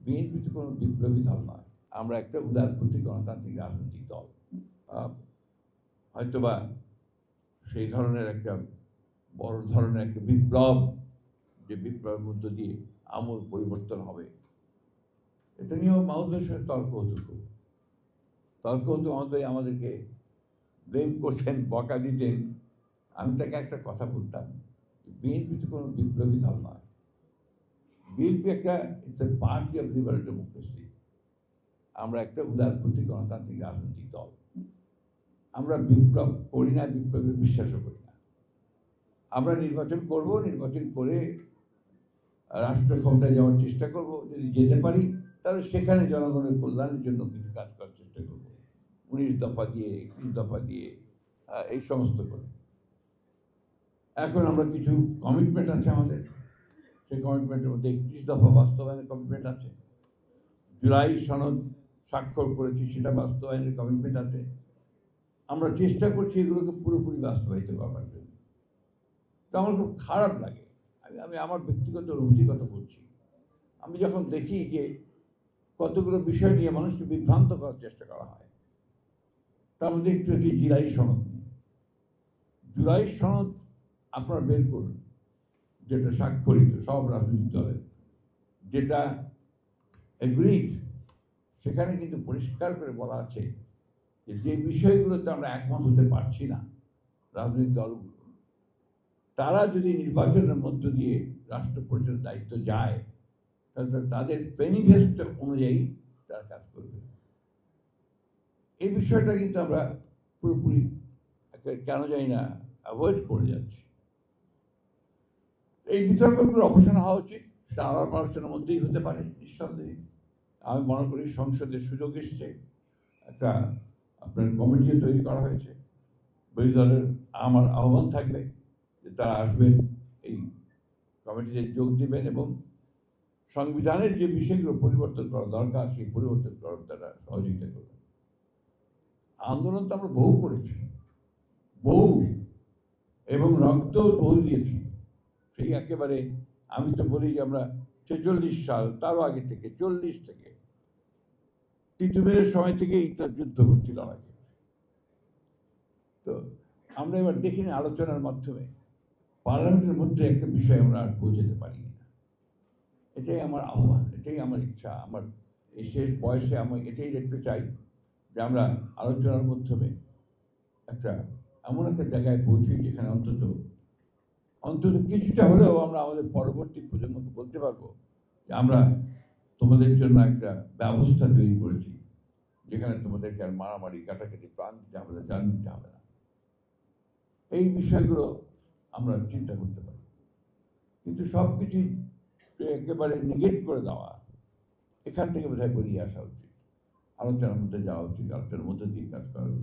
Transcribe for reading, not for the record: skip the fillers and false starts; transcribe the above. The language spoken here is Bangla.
বিএনপি তো কোনো বিপ্লবী দল নয়, আমরা একটা উদারপন্থী গণতান্ত্রিক রাজনৈতিক দল। হয়তোবা সেই ধরনের একটা বড় ধরনের একটা বিপ্লব, যে বিপ্লবের মধ্য দিয়ে আমূল পরিবর্তন হবে, এটা নিয়েও মাহমুদের সঙ্গে তর্ক হতো। মাহমুদ ভাই আমাদেরকে ব্লেম করছেন, বকা দিতেন। আমি তাকে একটা কথা বলতাম, বিএনপি তো কোনো বিপ্লবী দল নয়, বিএনপি একটা it's a party of liberal democracy. আমরা একটা উদারপন্থী গণতান্ত্রিক রাজনৈতিক দল। আমরা বিপ্লব করি না, বিপ্লবে বিশ্বাসও করি না। আমরা নির্বাচন করব, নির্বাচন করে রাষ্ট্র ক্ষমতায় যাওয়ার চেষ্টা করব। যদি যেতে পারি তাহলে সেখানে জনগণের কল্যাণের জন্য কিছু কাজ করার চেষ্টা করব, 19 দফা দিয়ে, 21 দফা দিয়ে, এই সমস্ত করে। এখন আমরা কিছু কমিটমেন্ট আছে আমাদের, সেই কমিটমেন্টের মধ্যে 21 দফা বাস্তবায়নের কমিটমেন্ট আছে, জুলাই সনদ স্বাক্ষর করেছি, সেটা বাস্তবায়নের কমিটমেন্ট আছে। আমরা চেষ্টা করছি এগুলোকে পুরোপুরি বাস্তবায়িত করার জন্য। তো আমার খুব খারাপ লাগে, আমি আমার ব্যক্তিগত অভিজ্ঞতা কথা বলছি। আমি যখন দেখি যে কতগুলো বিষয় নিয়ে মানুষকে বিভ্রান্ত করার চেষ্টা করা হয়, তার মধ্যে একটু জুলাই সনদ। জুলাই সনদ আপনারা বের করুন, যেটা স্বাক্ষরিত সব রাজনৈতিক দলের, যেটা এগ্রিড, সেখানে কিন্তু পরিষ্কার করে বলা আছে যে বিষয়গুলোতে আমরা একমত হতে পারছি না রাজনৈতিক দলগুলো, তারা যদি নির্বাচনের মধ্য দিয়ে রাষ্ট্র পরিচালনার দায়িত্ব যায়, তাহলে তাদের ম্যানিফেস্টো অনুযায়ী তারা কাজ করবে। এই বিষয়টা কিন্তু আমরা পুরোপুরি কেন জানি না অ্যাভয়েড করে যাচ্ছি। এই বিতর্কগুলোর অবসান হওয়া উচিত, সেটা আলাপ আলোচনার মধ্যেই হতে পারে নিঃসন্দেহে। আমি মনে করি সংসদের সুযোগ এসছে, একটা আপনার কমিটিও তৈরি করা হয়েছে। বিরোধী দলের আমার আহ্বান থাকবে যে তারা আসবেন, এই কমিটিতে যোগ দেবেন এবং সংবিধানের যে বিষয়গুলো পরিবর্তন করা দরকার সেই পরিবর্তন করার তারা সহযোগিতা করবেন। আন্দোলন তো আমরা বহু করেছি, বহু, এবং রক্ত বহু দিয়েছি। সেই একেবারে আমি তো বলি যে আমরা 46 সাল, তারও আগে থেকে, 40 থেকে, তিতুমিরের সময় থেকেই তো যুদ্ধ করছি, লড়াই। তো আমরা এবার দেখিনি আলোচনার মাধ্যমে পার্লামেন্টের মধ্যে একটা বিষয় আমরা আর পৌঁছাতে পারি না। এটাই আমার আহ্বান, এটাই আমার ইচ্ছা। আমার এই শেষ বয়সে আমি এটাই দেখতে চাই যে আমরা আলোচনার মাধ্যমে একটা এমন একটা জায়গায় পৌঁছি যেখানে অন্তত কিছুটা হলেও আমরা আমাদের পরবর্তী প্রজন্মকে বলতে পারবো যে আমরা তোমাদের জন্য একটা ব্যবস্থা তৈরি করেছি, যেখানে তোমাদেরকে আর মারামারি, কাটাকাটি, প্রাণ দিতে হবে না, জান দিতে হবে না। এই বিষয়গুলো আমরা চিন্তা করতে পারি। কিন্তু সব কিছুই একেবারে নিগেট করে দেওয়া, এখান থেকে বোধহয় বেরিয়ে আসা উচিত, আলোচনার মধ্যে যাওয়া উচিত, আলোচনার মধ্যে দিয়ে কাজ করা উচিত।